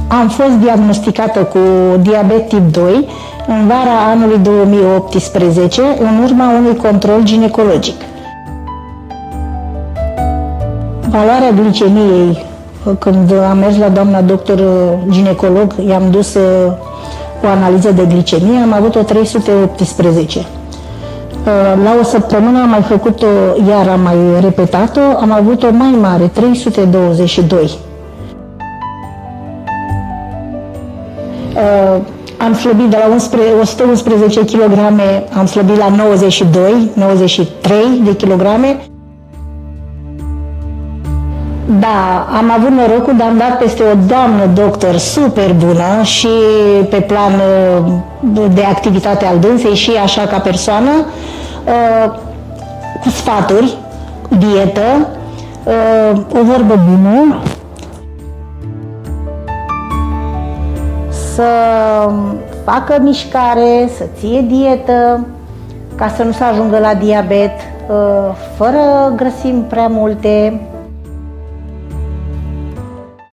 Am fost diagnosticată cu diabet tip 2 în vara anului 2018, în urma unui control ginecologic. Valoarea glicemiei, când am mers la doamna doctor ginecolog, i-am dus o analiză de glicemie, am avut-o 318. La o săptămână am mai făcut-o, iar am mai repetat-o, am avut-o mai mare, 322. Am slăbit de la 111 kg, am slăbit la 92, 93 de kilograme. Da, am avut norocul, dar am dat peste o doamnă doctor super bună și pe plan de activitate al dânsei și așa ca persoană, cu sfaturi, dietă, o vorbă bună, să facă mișcare, să ție dietă, ca să nu se ajungă la diabet, fără grăsimi prea multe.